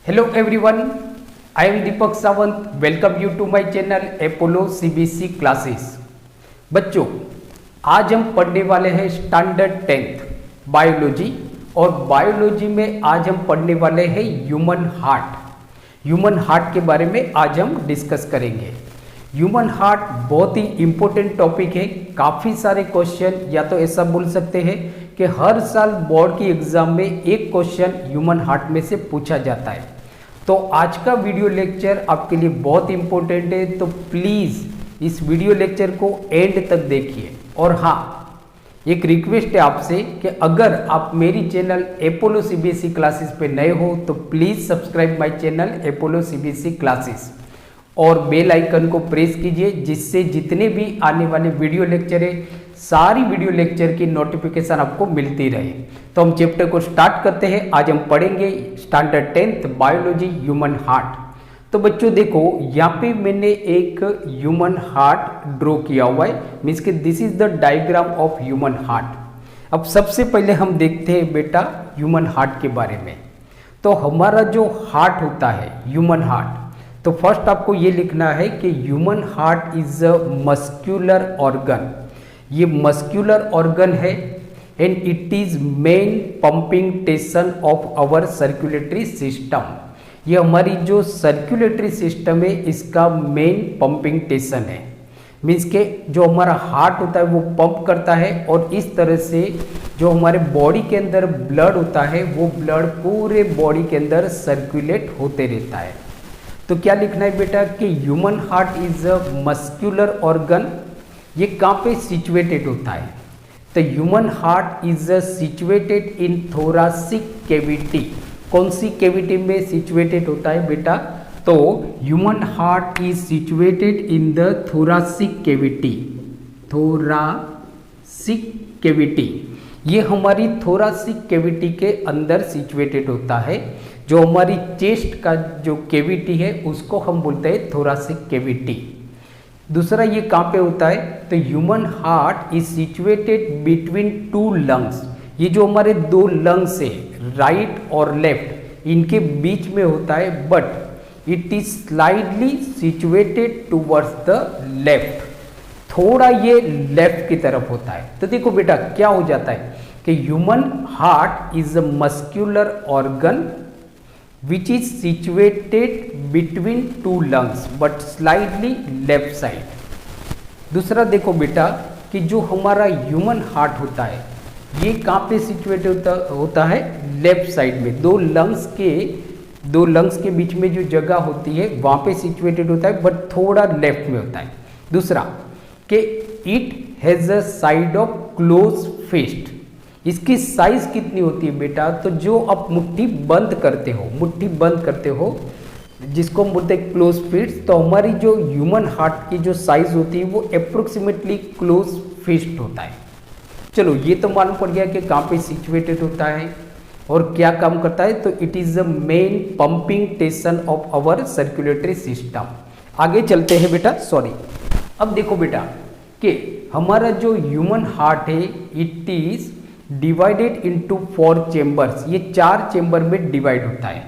Hello everyone, I am Deepak Sawant. Welcome you to my channel Apollo CBSE classes. बच्चों, आज हम पढ़ने वाले हैं स्टैंडर्ड 10th बायोलॉजी और बायोलॉजी में आज हम पढ़ने वाले हैं ह्यूमन हार्ट. ह्यूमन हार्ट के बारे में आज हम डिस्कस करेंगे. ह्यूमन हार्ट बहुत ही इम्पोर्टेंट टॉपिक है. काफ़ी सारे क्वेश्चन या तो ऐसा बोल सकते हैं कि हर साल बोर्ड की एग्जाम में एक क्वेश्चन ह्यूमन हार्ट में से पूछा जाता है. तो आज का वीडियो लेक्चर आपके लिए बहुत इंपॉर्टेंट है, तो प्लीज़ इस वीडियो लेक्चर को एंड तक देखिए. और हाँ, एक रिक्वेस्ट है आपसे कि अगर आप मेरी चैनल अपोलो सीबीएसई क्लासेस पे नए हो तो please subscribe my channel Apollo CBSE classes और बेल आइकन को प्रेस कीजिए, जिससे जितने भी आने वाले वीडियो लेक्चर है सारी वीडियो लेक्चर की नोटिफिकेशन आपको मिलती रहे. तो हम चैप्टर को स्टार्ट करते हैं. आज हम पढ़ेंगे standard 10th biology human heart. तो बच्चों देखो, यहाँ पे मैंने एक ह्यूमन हार्ट ड्रॉ किया हुआ है, मीन्स कि this is the diagram of human heart. अब सबसे पहले हम देखते हैं बेटा ह्यूमन हार्ट के बारे में. तो हमारा जो हार्ट होता है ह्यूमन हार्ट, तो फर्स्ट आपको ये लिखना है कि human heart is a muscular organ. ये मस्क्यूलर ऑर्गन है and it is main pumping station of our circulatory system. ये हमारी जो सर्कुलेटरी सिस्टम है इसका मेन पंपिंग स्टेशन है. मीन्स के जो हमारा हार्ट होता है वो पंप करता है और इस तरह से जो हमारे बॉडी के अंदर ब्लड होता है वो ब्लड पूरे बॉडी के अंदर सर्कुलेट होते रहता है. तो क्या लिखना है बेटा कि human heart is a muscular organ. ये कहाँ पे सिचुएटेड होता है? तो human heart is situated in thoracic cavity. कौन सी कैविटी में सिचुएटेड होता है बेटा? तो human heart is situated in the thoracic cavity. Thoracic cavity ये हमारी थोरासिक कैविटी के अंदर सिचुएटेड होता है. जो हमारी चेस्ट का जो कैविटी है उसको हम बोलते हैं थोरासिक कैविटी. दूसरा ये कहाँ पे होता है? तो human heart is situated between two lungs. ये जो हमारे दो लंग्स है राइट और लेफ्ट, इनके बीच में होता है, but it is slightly situated towards the left. थोड़ा ये लेफ्ट की तरफ होता है. तो देखो बेटा क्या हो जाता है कि human heart is a muscular organ which is situated between two lungs but slightly left side. दूसरा देखो बेटा कि जो हमारा ह्यूमन हार्ट होता है ये कहाँ पे सिचुएट होता है? लेफ्ट साइड में. दो लंग्स के बीच में जो जगह होती है वहाँ पे सिचुएटेड होता है, बट थोड़ा लेफ्ट में होता है. दूसरा कि it has a side of close fist. इसकी साइज कितनी होती है बेटा? तो जो आप मुट्ठी बंद करते हो जिसको हम बोलते हैं क्लोज फिस्ट, तो हमारी जो ह्यूमन हार्ट की जो साइज होती है वो अप्रोक्सीमेटली क्लोज फिस्ट होता है. चलो ये तो मालूम पड़ गया कि कहाँ पे सिचुएटेड होता है और क्या काम करता है. तो it is the main pumping station of our circulatory system. आगे चलते हैं बेटा. अब देखो बेटा कि हमारा जो ह्यूमन हार्ट है it is divided into 4 chambers. ये 4 चेम्बर में डिवाइड होता है.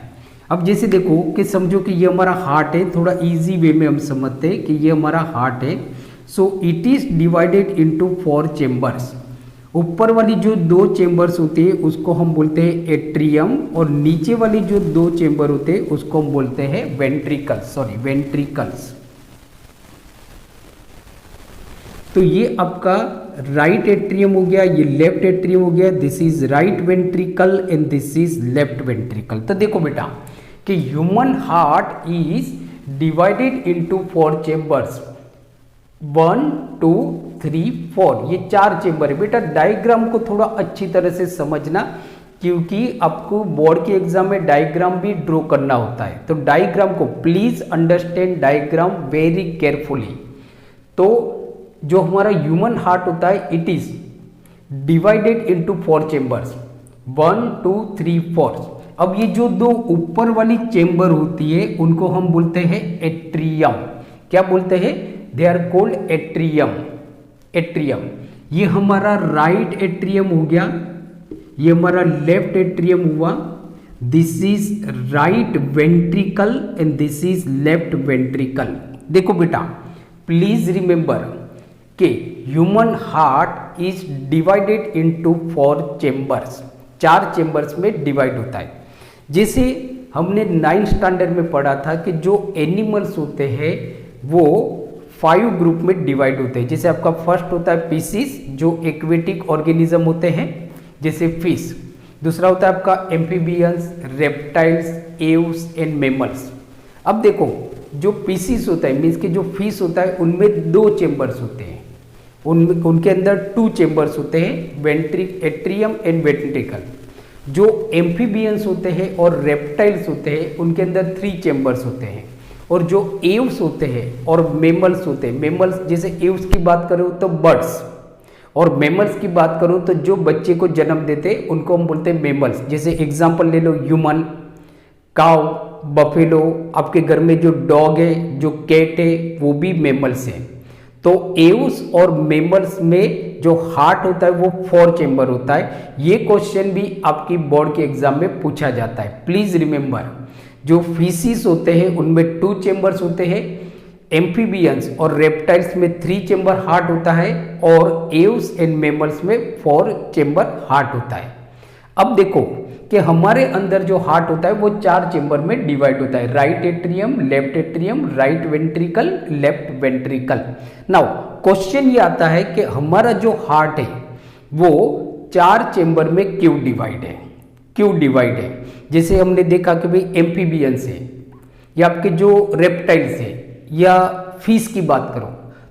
अब जैसे देखो कि समझो कि ये हमारा हार्ट है, थोड़ा इजी वे में हम समझते हैं कि ये हमारा हार्ट है. So it is divided into 4 chambers. ऊपर वाली जो 2 चेम्बर्स होते हैं उसको हम बोलते हैं एट्रियम, और नीचे वाली जो 2 चेम्बर होते हैं उसको हम बोलते हैं वेंट्रिकल्स. तो ये आपका राइट एट्रियम हो गया, ये लेफ्ट एट्रियम हो गया. This is right ventricle and this is left ventricle. तो देखो बेटा कि human heart is divided into 4 chambers. 1 2 3 4 ये 4 चेम्बर है. बेटा डायग्राम को थोड़ा अच्छी तरह से समझना, क्योंकि आपको बोर्ड के एग्जाम में डायग्राम भी ड्रॉ करना होता है. तो डायग्राम को please understand diagram very carefully. तो जो हमारा ह्यूमन हार्ट होता है it is divided into 4 chambers 1 2 3 4. अब ये जो 2 ऊपर वाली चेम्बर होती है उनको हम बोलते हैं एट्रियम. क्या बोलते हैं? They are called atrium. ये हमारा राइट एट्रियम हो गया, ये हमारा लेफ्ट एट्रियम हुआ. This is right ventricle and this is left ventricle. देखो बेटा, प्लीज रिमेंबर कि human heart is divided into 4 chambers, 4 chambers में डिवाइड होता है। जैसे हमने 9th स्टैंडर्ड में पढ़ा था कि जो एनिमल्स होते हैं वो 5 ग्रुप में डिवाइड होते हैं। जैसे आपका फर्स्ट होता है पीसीस, जो एक्वेटिक ऑर्गेनिज्म होते हैं जैसे फिश। दूसरा होता है आपका amphibians, reptiles, Aves and mammals. अब देखो, जो पीसीस होता है मीन्स कि जो फिश होता है उनमें 2 चेम्बर्स होते हैं, उनके अंदर 2 चेम्बर्स होते हैं, एट्रियम एंड वेंट्रिकल। जो एम्फीबियंस होते हैं और रेप्टाइल्स होते हैं उनके अंदर 3 चेम्बर्स होते हैं। और जो एव्स होते हैं और मेमल्स होते हैं, मेमल्स जैसे एव्स की बात करो तो बर्ड्स, और मेमल्स की बात करो तो जो बच्चे को जन्म देते हैं उनको हम बोलते हैं मेमल्स। जैसे एग्जांपल ले लो, ह्यूमन, काउ, बफेलो। आपके घर में जो डॉग है, जो कैट है, वो भी मेमल्स हैं। तो एव्स और मेमल्स में जो हार्ट होता है वो 4 चेम्बर होता है। ये क्वेश्चन भी आपकी बोर्ड के एग्जाम में पूछा जाता है। प्लीज रिमेंबर, जो फिशिस होते हैं उनमें 2 चेम्बर्स होते हैं, एम्फीबियंस और रेप्टाइल्स में 3 चेम्बर हार्ट होता है, और एव्स एंड मेमल्स में 4 चेम्बर हार्ट होता है। अब देखो कि हमारे अंदर जो हार्ट होता है वो 4 चेम्बर में डिवाइड होता है, right atrium, left atrium, right ventricle, left ventricle. Now question ये आता है कि हमारा जो हार्ट है वो 4 चेम्बर में क्यों डिवाइड है, क्यों डिवाइड है। जैसे हमने देखा कि भाई एम्फीबियंस है, या आपके जो रेप्टाइल्स है, या फिश की बात करो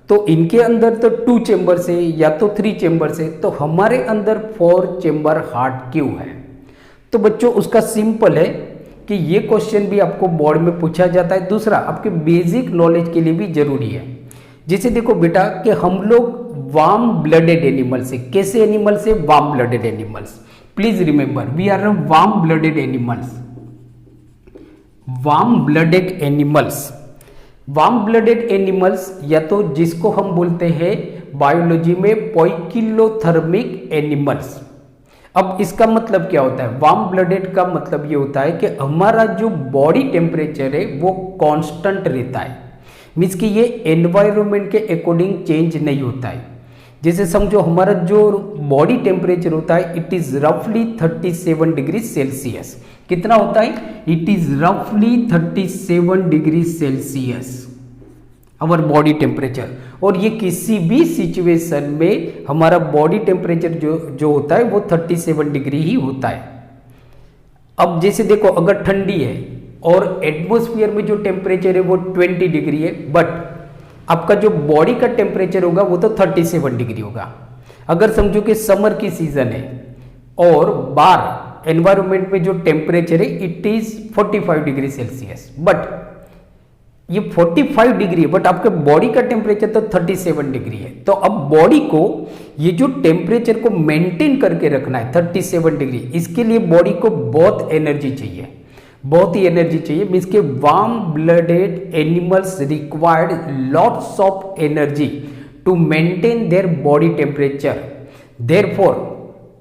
तो इनके अंदर तो 2 चेम्बर है या तो 3 चेम्बर है, तो हमारे अंदर 4 चेम्बर हार्ट क्यों है। तो बच्चों उसका सिंपल है कि ये क्वेश्चन भी आपको बोर्ड में पूछा जाता है। दूसरा आपके बेसिक नॉलेज के लिए भी जरूरी है। जैसे देखो बेटा कि हम लोग वार्म ब्लडेड एनिमल्स है। कैसे एनिमल्स है? Warm blooded animals. Please remember, we are warm blooded animals, warm blooded animals. Warm blooded animals, या तो जिसको हम बोलते हैं बायोलॉजी में पोइकिलोथर्मिक एनिमल्स। अब इसका मतलब क्या होता है? वार्म ब्लडेड का मतलब ये होता है कि हमारा जो बॉडी टेम्परेचर है वो कांस्टेंट रहता है, मीन्स कि ये एनवायरनमेंट के अकॉर्डिंग चेंज नहीं होता है। जैसे समझो हमारा जो बॉडी टेम्परेचर होता है इट इज रफली 37 डिग्री सेल्सियस। कितना होता है? इट इज रफली 37 degree Celsius our body temperature. और ये किसी भी सिचुएशन में हमारा बॉडी टेम्परेचर जो होता है वो 37 डिग्री ही होता है। अब जैसे देखो, अगर ठंडी है और एटमॉस्फेयर में जो टेम्परेचर है वो 20 डिग्री है, बट आपका जो बॉडी का टेम्परेचर होगा वो तो 37 डिग्री होगा। अगर समझो कि समर की सीजन है और बाहर एनवायरमेंट में जो टेम्परेचर है it is 45 degree Celsius, but ये 45 डिग्री है, बट आपके बॉडी का टेम्परेचर तो 37 डिग्री है। तो अब बॉडी को ये जो टेम्परेचर को मेंटेन करके रखना है 37 डिग्री, इसके लिए बॉडी को बहुत एनर्जी चाहिए, बहुत ही एनर्जी चाहिए। मीन्स के warm blooded animals required lots of energy to maintain their body temperature, therefore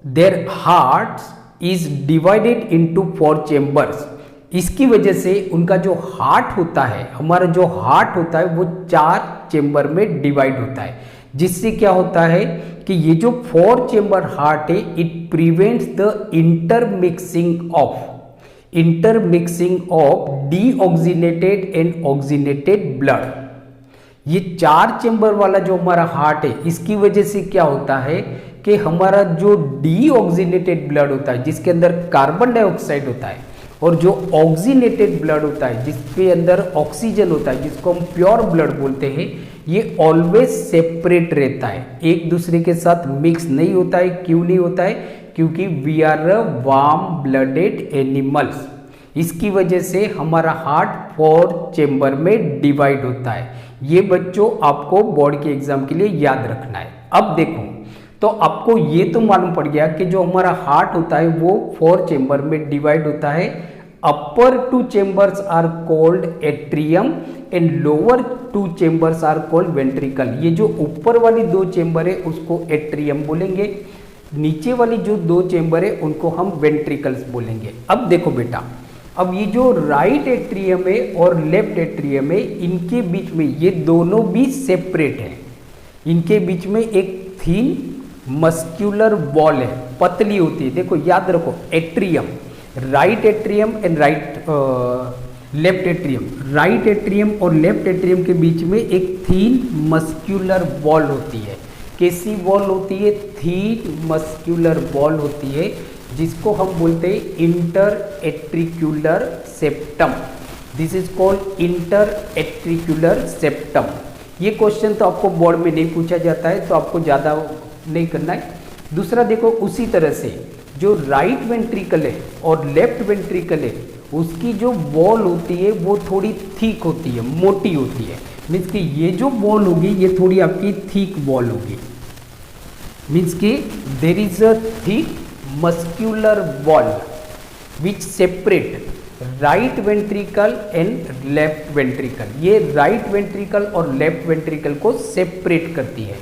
their hearts is divided into 4 chambers. इसकी वजह से उनका जो हार्ट होता है, हमारा जो हार्ट होता है वो 4 चेम्बर में डिवाइड होता है, जिससे क्या होता है कि ये जो 4 चेम्बर हार्ट है it prevents the intermixing of deoxygenated and oxygenated blood. ये 4 चेम्बर वाला जो हमारा हार्ट है इसकी वजह से क्या होता है कि हमारा जो डीऑक्सीनेटेड ब्लड होता है जिसके अंदर कार्बन डाइऑक्साइड होता है, और जो ऑक्सीनेटेड ब्लड होता है जिसके अंदर ऑक्सीजन होता है, जिसको हम प्योर ब्लड बोलते हैं, ये ऑलवेज सेपरेट रहता है, एक दूसरे के साथ मिक्स नहीं होता है। क्यों नहीं होता है? क्योंकि we are warm blooded animals. इसकी वजह से हमारा हार्ट 4 चेम्बर में डिवाइड होता है। ये बच्चों आपको बोर्ड के एग्जाम के लिए याद रखना है। अब देखो, तो आपको ये तो मालूम पड़ गया कि जो हमारा हार्ट होता है वो 4 चेम्बर में डिवाइड होता है। Upper 2 chambers are called atrium and lower 2 chambers are called ventricle. ये जो ऊपर वाली 2 चेम्बर है उसको एट्रियम बोलेंगे, नीचे वाली जो दो चेंबर है उनको हम वेंट्रिकल्स बोलेंगे। अब देखो बेटा, अब ये जो राइट एट्रियम है और लेफ्ट एट्रियम है, इनके बीच में ये दोनों भी सेपरेट है। इनके बीच में एक थिन मस्क्यूलर वॉल है, पतली होती है। देखो याद रखो, atrium, right atrium and left atrium, right atrium और लेफ्ट एट्रियम के बीच में एक थीन मस्क्यूलर वॉल होती है। कैसी वॉल होती है? थीन मस्क्यूलर वॉल होती है, जिसको हम बोलते हैं inter auricular septum. This is called inter auricular septum. ये क्वेश्चन तो आपको बोर्ड में नहीं पूछा जाता है, तो आपको ज़्यादा नहीं करना है। दूसरा देखो, उसी तरह से जो राइट वेंट्रिकल है और लेफ्ट वेंट्रिकल है, उसकी जो वॉल होती है वो थोड़ी थिक होती है, मोटी होती है। मीन्स कि ये जो वॉल होगी ये थोड़ी आपकी थिक वॉल होगी। मीन्स कि देर is a thick muscular wall which separate right ventricle and left ventricle. ये राइट वेंट्रिकल और लेफ्ट वेंट्रिकल को सेपरेट करती है।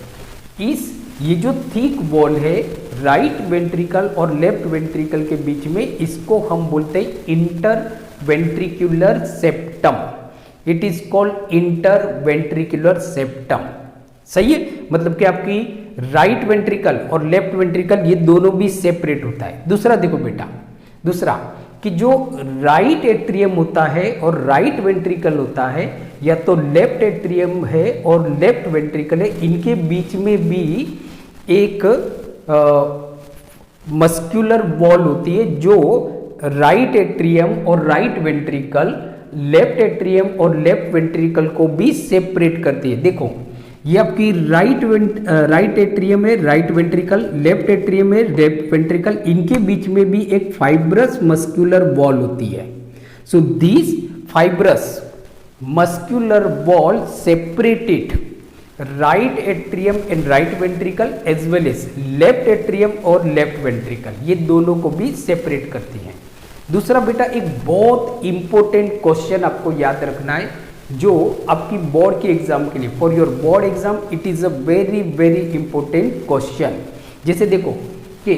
ये जो थिक वॉल है राइट वेंट्रिकल और लेफ्ट वेंट्रिकल के बीच में, इसको हम बोलते हैं inter ventricular septum. It is called inter ventricular septum. सही है, मतलब कि आपकी राइट वेंट्रिकल और लेफ्ट वेंट्रिकल ये दोनों भी सेपरेट होता है। दूसरा देखो बेटा, दूसरा कि जो राइट एट्रियम होता है और राइट वेंट्रिकल होता है, या तो लेफ्ट एट्रियम है और लेफ्ट वेंट्रिकल है, इनके बीच में भी एक मस्क्यूलर वॉल होती है जो राइट एट्रियम और राइट वेंट्रिकल, लेफ्ट एट्रियम और लेफ्ट वेंट्रिकल को भी सेपरेट करती है। देखो ये आपकी राइट एट्रियम है, राइट वेंट्रिकल, लेफ्ट एट्रियम है, लेफ्ट वेंट्रिकल, इनके बीच में भी एक फाइब्रस मस्क्यूलर वॉल होती है। So this fibrous muscular wall separated right atrium and right ventricle as well as left atrium और लेफ्ट वेंट्रिकल, ये दोनों को भी सेपरेट करती हैं। दूसरा बेटा, एक बहुत इंपॉर्टेंट क्वेश्चन आपको याद रखना है, जो आपकी बोर्ड के एग्जाम के लिए, for your board exam it is a very very important question. जैसे देखो कि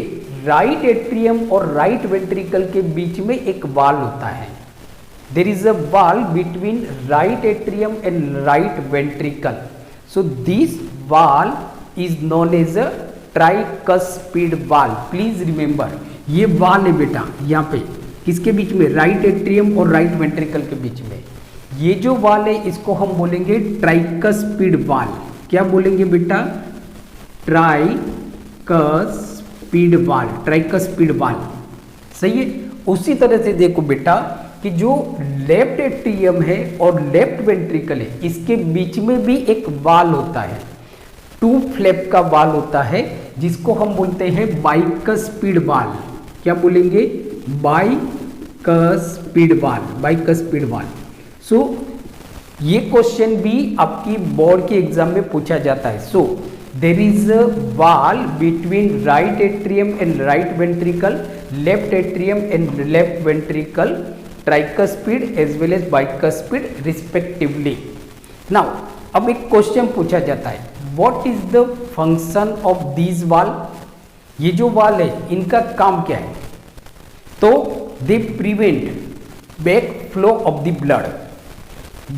राइट एट्रियम और राइट वेंट्रिकल के बीच में एक वाल होता है। There is a valve between right atrium and right ventricle. So this valve is known as a tricuspid valve. Please remember, ये वाल है बेटा यहाँ पे, किसके बीच में? राइट एट्रियम और राइट वेंट्रिकल के बीच में। ये जो वाल है इसको हम बोलेंगे ट्राइकस्पिड वाल। क्या बोलेंगे बेटा? ट्राइकस्पिड वाल, ट्राइकस्पिड वाल। सही है। उसी तरह से देखो बेटा कि जो लेफ्ट एट्रियम है और लेफ्ट वेंट्रिकल है, इसके बीच में भी एक वाल होता है, टू फ्लैप का वाल होता है, जिसको हम बोलते हैं बाइकस्पिड वाल। क्या बोलेंगे? बाइकस्पिड वाल, बाइकस्पिड वाल। सो ये क्वेश्चन भी आपकी बोर्ड के एग्जाम में पूछा जाता है। सो देर is a valve between right atrium and right ventricle, left atrium and left ventricle, tricuspid as well as bicuspid respectively. Now अब एक क्वेश्चन पूछा जाता है, what is the function of this valve? ये जो वाल है इनका काम क्या है? तो they prevent back flow of the blood.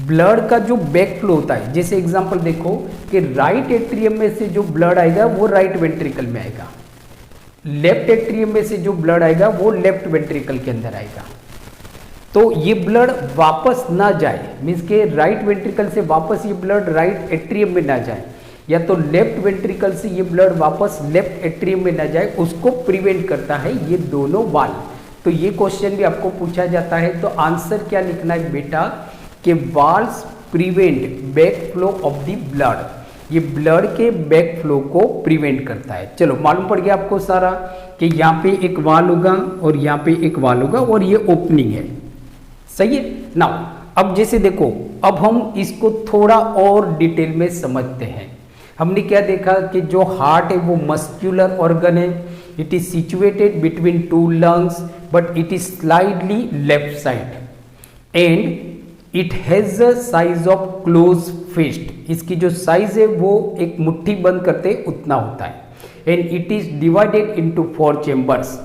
Blood का जो बैक फ्लो होता है, जैसे एग्जांपल देखो कि राइट एट्रियम में से जो ब्लड आएगा वो राइट वेंट्रिकल में आएगा, लेफ्ट एट्रियम में से जो ब्लड आएगा वो लेफ्ट वेंट्रिकल के अंदर आएगा। तो ये ब्लड वापस ना जाए, मीन्स के राइट वेंट्रिकल से वापस ये ब्लड राइट एट्रियम में ना जाए, या तो लेफ्ट वेंट्रिकल से ये ब्लड वापस लेफ्ट एट्रियम में ना जाए, उसको प्रिवेंट करता है ये दोनों वाल। तो ये क्वेश्चन भी आपको पूछा जाता है। तो आंसर क्या लिखना है बेटा कि valves prevent back flow of the blood. ये ब्लड के बैक फ्लो को प्रिवेंट करता है। चलो मालूम पड़ गया आपको सारा कि यहाँ पे एक वाल होगा और यहाँ पे एक वाल होगा और ये ओपनिंग है। सही है ना। अब जैसे देखो, अब हम इसको थोड़ा और डिटेल में समझते हैं। हमने क्या देखा कि जो हार्ट है वो मस्क्यूलर ऑर्गन है, it is situated between two lungs but it is slightly left side and it has a size of close fist. इसकी जो साइज है वो एक मुट्ठी बंद करते उतना होता है। And it is divided into 4 chambers,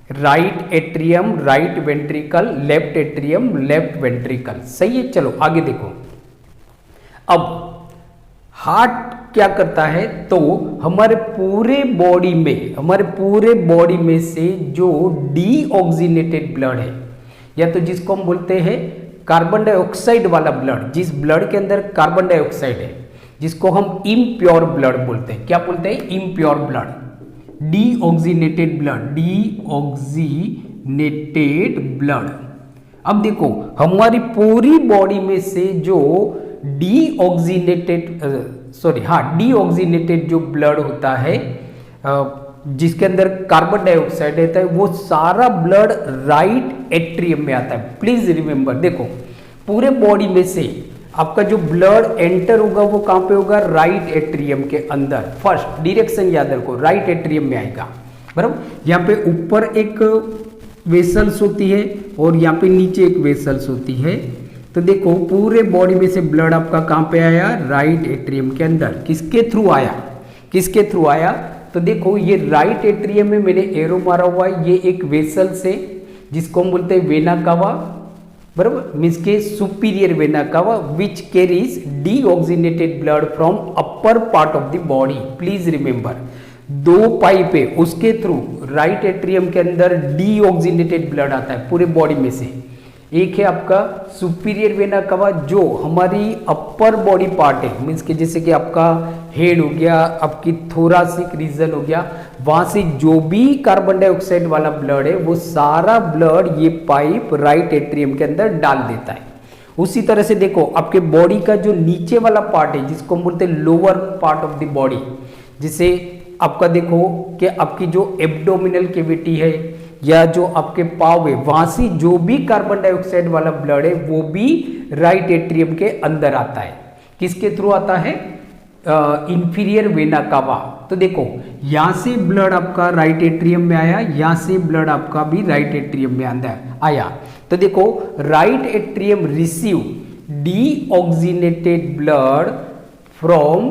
right atrium, right ventricle, left atrium, left ventricle. सही है, चलो आगे देखो। अब हार्ट क्या करता है, तो हमारे पूरे बॉडी में से जो डीऑक्सीनेटेड ब्लड है, या तो जिसको हम बोलते हैं कार्बन डाइऑक्साइड वाला ब्लड, जिस ब्लड के अंदर कार्बन डाइऑक्साइड है, जिसको हम इम्प्योर ब्लड बोलते हैं। क्या बोलते हैं? Impure blood, deoxygenated blood. अब देखो हमारी पूरी बॉडी में से जो डीऑक्सीनेटेड जो ब्लड होता है, जिसके अंदर कार्बन डाइऑक्साइड रहता है, वो सारा ब्लड राइट एट्रियम में आता है। प्लीज रिमेंबर, देखो पूरे बॉडी में से आपका जो ब्लड एंटर होगा वो कहां पे होगा? राइट एट्रियम के अंदर। फर्स्ट डायरेक्शन याद रखो, राइट एट्रियम में आएगा, बराबर। यहाँ पे ऊपर एक वेसल्स होती है और यहाँ पे नीचे एक वेसल्स होती है। तो देखो पूरे बॉडी में से ब्लड आपका कहां पे आया? राइट एट्रियम के अंदर। किसके थ्रू आया? तो देखो ये राइट एट्रियम में मैंने एरो मारा हुआ है, ये एक वेसल्स है जिसको हम बोलते हैं वेना कावा, बराबर, मीन्स के सुपीरियर वेना कावा, which carries deoxygenated blood from upper part of the body. Please remember, 2 pipe है, उसके थ्रू राइट एट्रियम के अंदर डीऑक्सीनेटेड ब्लड आता है पूरे बॉडी में से। एक है आपका सुपीरियर वेना कावा जो हमारी अपर बॉडी पार्ट है, मीन्स के जैसे कि आपका हेड हो गया, आपकी थोरासिक रीजन हो गया, वहां से जो भी कार्बन डाइऑक्साइड वाला ब्लड है वो सारा ब्लड ये पाइप राइट एट्रियम के अंदर डाल देता है। उसी तरह से देखो आपके बॉडी का जो नीचे वाला पार्ट है, जिसको हम बोलते हैं lower part of the body, जिसे आपका देखो कि आपकी जो एब्डोमिनल कैविटी है या जो आपके पाव है, वहां से जो भी कार्बन डाइऑक्साइड वाला ब्लड है वो भी राइट एट्रियम के अंदर आता है। किसके थ्रू आता है? इंफीरियर वेना कावा। तो देखो यहां से ब्लड आपका राइट एट्रियम में आया, यहां से ब्लड आपका भी राइट एट्रियम में अंदर आया। तो देखो right atrium receive deoxygenated blood from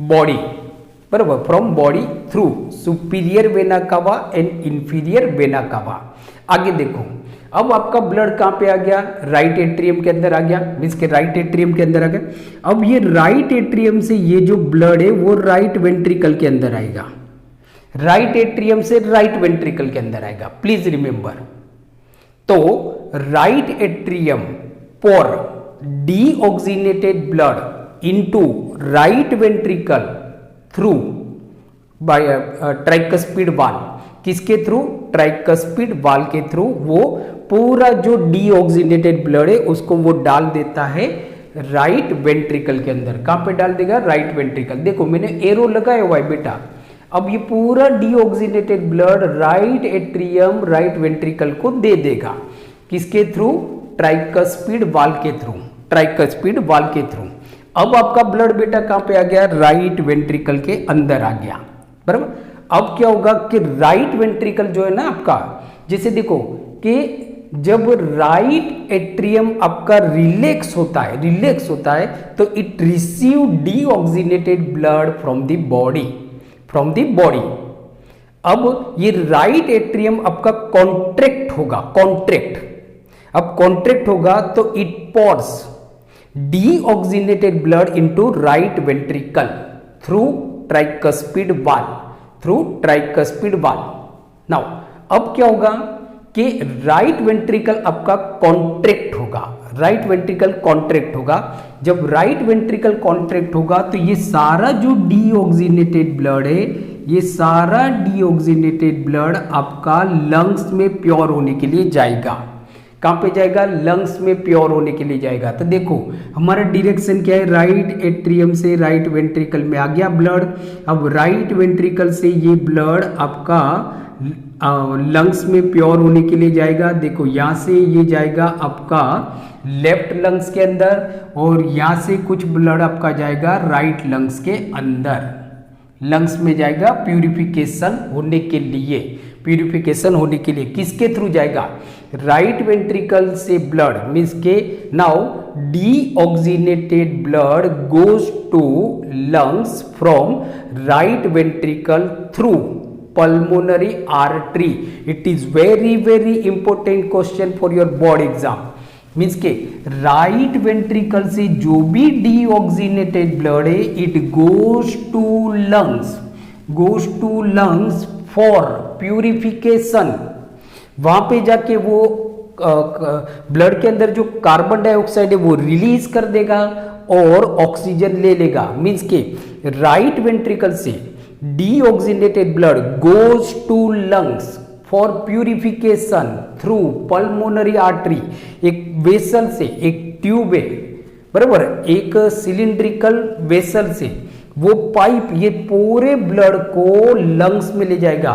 body, बराबर, from body through superior vena cava and inferior vena cava. आगे देखो अब आपका ब्लड कहां पे आ गया? राइट एट्रियम के अंदर आ गया, मीन्स के राइट एट्रियम के अंदर आ गया। अब ये राइट एट्रियम से ये जो ब्लड है वो राइट वेंट्रिकल के अंदर आएगा, राइट एट्रियम से राइट वेंट्रिकल के अंदर आएगा। प्लीज रिमेंबर, तो right atrium pour deoxygenated blood into right ventricle through by tricuspid valve. किसके थ्रू? ट्राइकस्पिड वाल के थ्रू वो पूरा जो डीऑक्सीनेटेड ब्लड है उसको वो डाल देता है राइट वेंट्रिकल के अंदर। कहां पे डाल देगा? Right ventricle. देखो मैंने एरो लगाया हुआ है बेटा। अब ये पूरा deoxygenated blood right atrium, right ventricle को दे देगा। किसके थ्रू? ट्राइकस्पिड वाल के थ्रू, ट्राइकस्पिड वाल के थ्रू। अब आपका ब्लड बेटा कहां पे आ गया? राइट वेंट्रिकल के अंदर आ गया, बराबर। अब क्या होगा कि राइट वेंट्रिकल जो है ना आपका, जैसे देखो कि जब राइट एट्रियम आपका रिलैक्स होता है तो it receive deoxygenated blood from the body. अब ये राइट एट्रियम आपका कॉन्ट्रैक्ट होगा, तो it pores deoxygenated blood into right ventricle through tricuspid valve। Now अब क्या होगा कि राइट वेंट्रिकल आपका कॉन्ट्रैक्ट होगा। जब राइट वेंट्रिकल कॉन्ट्रैक्ट होगा तो ये सारा जो डीऑक्सीनेटेड ब्लड है, ये सारा डीऑक्सीनेटेड ब्लड आपका लंग्स में प्योर होने के लिए जाएगा। कहां पे जाएगा? लंग्स में प्योर होने के लिए जाएगा। तो देखो हमारा डायरेक्शन क्या है? राइट एट्रियम से राइट वेंट्रिकल में आ गया ब्लड। अब राइट वेंट्रिकल से ये ब्लड आपका लंग्स में प्योर होने के लिए जाएगा। देखो यहां से ये जाएगा आपका लेफ्ट लंग्स के अंदर और यहां से कुछ ब्लड आपका जाएगा राइट लंग्स के अंदर। लंग्स में जाएगा प्यूरिफिकेशन होने के लिए। किसके थ्रू जाएगा? राइट वेंट्रिकल से ब्लड मीन्स के now deoxygenated blood goes to lungs from right ventricle through pulmonary artery. It is very important question for your board exam. Means के राइट वेंट्रिकल से जो भी डीऑक्सीनेटेड ब्लड है it goes to lungs for purification. वहां पे जाके वो blood के अंदर जो कार्बन डाइऑक्साइड है वो रिलीज कर देगा और ऑक्सीजन ले लेगा। मीन्स के राइट वेंट्रिकल से deoxygenated blood goes to lungs for purification through pulmonary artery. एक वेसल से, एक ट्यूब है बराबर, एक सिलिंड्रिकल वेसल से वो पाइप ये पूरे ब्लड को लंग्स में ले जाएगा।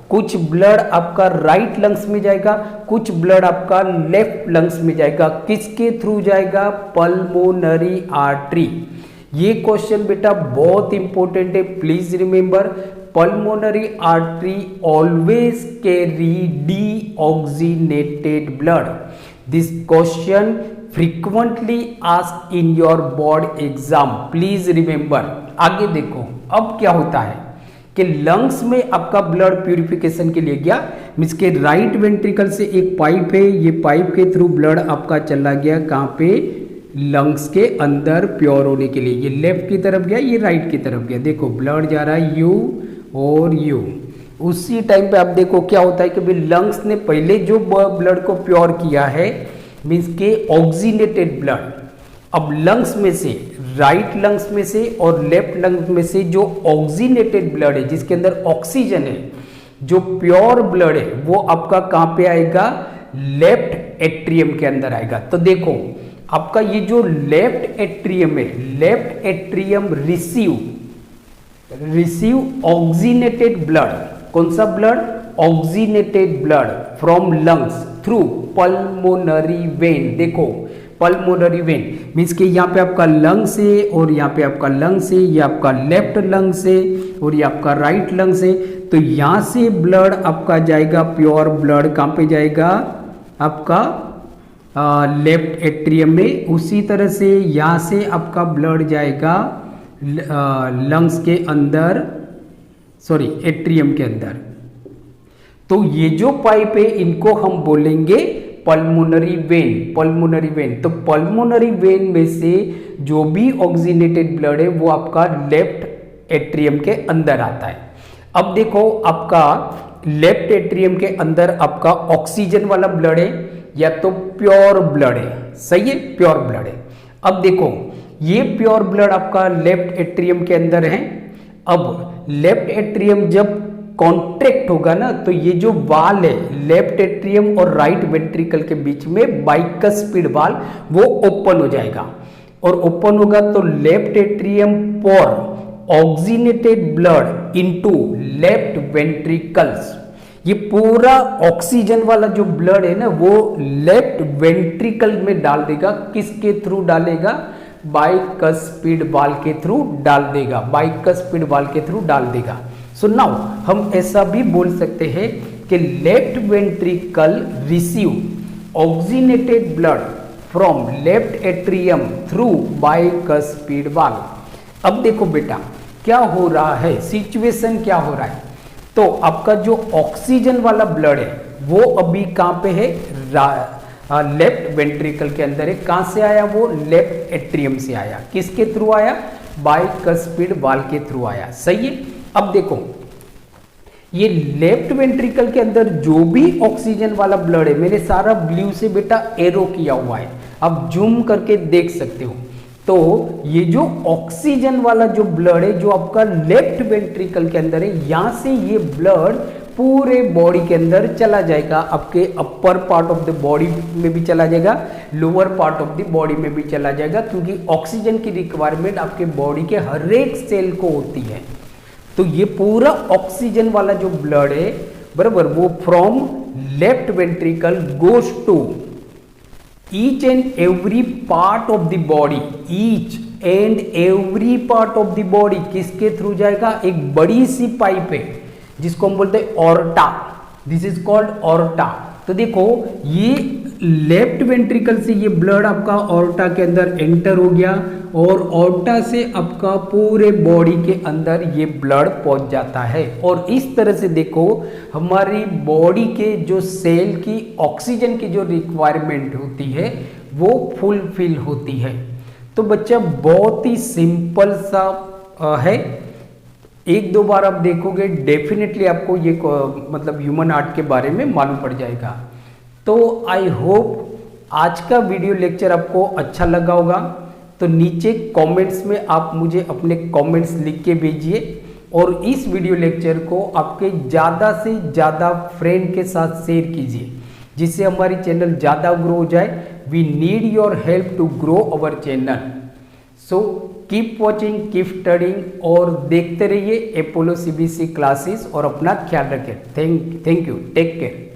कुछ ब्लड आपका राइट लंग्स में जाएगा, कुछ ब्लड आपका लेफ्ट लंग्स में जाएगा। किसके थ्रू जाएगा? Pulmonary artery. ये क्वेश्चन बेटा बहुत इंपॉर्टेंट है, please remember pulmonary artery always carry deoxygenated blood. This question frequently asked in your board exam, please remember. आगे देखो अब क्या होता है कि लंग्स में आपका ब्लड प्यूरिफिकेशन के लिए गया, मीन्स के राइट वेंट्रिकल से एक पाइप है, ये पाइप के थ्रू ब्लड आपका चला गया कहाँ पे? लंग्स के अंदर प्योर होने के लिए। ये लेफ्ट की तरफ गया, ये राइट की तरफ गया। देखो ब्लड जा रहा है यू और यू। उसी टाइम पे आप देखो क्या होता है कि भाई लंग्स ने पहले जो ब्लड को प्योर किया है मीन्स के ऑक्सीनेटेड ब्लड, अब लंग्स में से, राइट लंग्स में से और लेफ्ट लंग्स में से जो ऑक्सीनेटेड ब्लड है जिसके अंदर ऑक्सीजन है, जो प्योर ब्लड है वो आपका कहां पे आएगा? लेफ्ट एट्रियम के अंदर आएगा। तो देखो आपका ये जो लेफ्ट एट्रियम है, left atrium receive oxygenated blood. कौन सा blood? Oxygenated blood from lungs through pulmonary vein. देखो पल्मोनरी वेन मीन्स के यहाँ पे आपका लंग्स है और यहाँ पे आपका लंग्स है, ये आपका लेफ्ट लंग्स है और ये आपका राइट लंग्स है। तो यहाँ से ब्लड आपका जाएगा, प्योर ब्लड कहाँ पे जाएगा? आपका लेफ्ट एट्रियम में। उसी तरह से यहाँ से आपका ब्लड जाएगा लंग्स के अंदर, सॉरी एट्रियम के अंदर। तो ये जो पाइप है इनको हम बोलेंगे पल्मोनरी वेन। पल्मोनरी वेन, तो पल्मोनरी वेन में से जो भी ऑक्सीनेटेड ब्लड है वो आपका लेफ्ट एट्रियम के अंदर आता है। अब देखो आपका लेफ्ट एट्रियम के अंदर आपका ऑक्सीजन वाला ब्लड है या तो प्योर ब्लड है, सही है, प्योर ब्लड है। अब देखो ये प्योर ब्लड आपका लेफ्ट एट्रियम के अंदर है। अब लेफ्ट एट्रियम जब कॉन्ट्रैक्ट होगा ना तो ये जो वाल है लेफ्ट एट्रियम और राइट वेंट्रिकल के बीच में बाइकस्पिड वाल वो ओपन हो जाएगा, और ओपन होगा तो left atrium pour oxygenated blood into left ventricles. ये पूरा ऑक्सीजन वाला जो ब्लड है ना वो लेफ्ट वेंट्रिकल में डाल देगा। किसके थ्रू डालेगा? बाइकस्पिड वाल के थ्रू डाल देगा, बाइकस्पिड वाल के थ्रू डाल देगा। सो नाउ हम ऐसा भी बोल सकते हैं कि left ventricle receive oxygenated blood from left atrium through bicuspid वाल। अब देखो बेटा क्या हो रहा है, सिचुएशन क्या हो रहा है। तो आपका जो ऑक्सीजन वाला ब्लड है वो अभी कहां पे है? लेफ्ट वेंट्रिकल के अंदर है। कहां से आया वो? लेफ्ट एट्रियम से आया। किसके थ्रू आया? बाइकस्पिड वाल के थ्रू आया, सही है। अब देखो ये लेफ्ट वेंट्रिकल के अंदर जो भी ऑक्सीजन वाला ब्लड है, मैंने सारा ब्लू से बेटा एरो किया हुआ है, आप जूम करके देख सकते हो। तो ये जो ऑक्सीजन वाला जो ब्लड है जो आपका लेफ्ट वेंट्रिकल के अंदर है, यहां से ये ब्लड पूरे बॉडी के अंदर चला जाएगा। आपके upper part of the body में भी चला जाएगा, lower part of the body में भी चला जाएगा, क्योंकि ऑक्सीजन की रिक्वायरमेंट आपके बॉडी के हर एक सेल को होती है। तो ये पूरा ऑक्सीजन वाला जो ब्लड है बराबर, वो from left ventricle goes to each and every part of the body, each and every part of the body किसके थ्रू जाएगा? एक बड़ी सी पाइप है जिसको हम बोलते हैं aorta, this is called aorta. तो देखो ये लेफ्ट वेंट्रिकल से ये ब्लड आपका ऑर्टा के अंदर एंटर हो गया और ऑर्टा से आपका पूरे बॉडी के अंदर ये ब्लड पहुंच जाता है। और इस तरह से देखो हमारी बॉडी के जो सेल की ऑक्सीजन की जो रिक्वायरमेंट होती है वो फुलफिल होती है। तो बच्चा बहुत ही सिंपल सा है, एक दो बार आप देखोगे डेफिनेटली आपको ये मतलब ह्यूमन हार्ट के बारे में मालूम पड़ जाएगा। तो आई होप आज का वीडियो लेक्चर आपको अच्छा लगा होगा। तो नीचे कमेंट्स में आप मुझे अपने कमेंट्स लिख के भेजिए और इस वीडियो लेक्चर को आपके ज़्यादा से ज़्यादा फ्रेंड के साथ शेयर कीजिए जिससे हमारी चैनल ज़्यादा ग्रो हो जाए। We need your help to grow our channel. So keep watching, keep studying और देखते रहिए अपोलो सीबीएसई क्लासेस और अपना ख्याल रखें। Thank you, take care.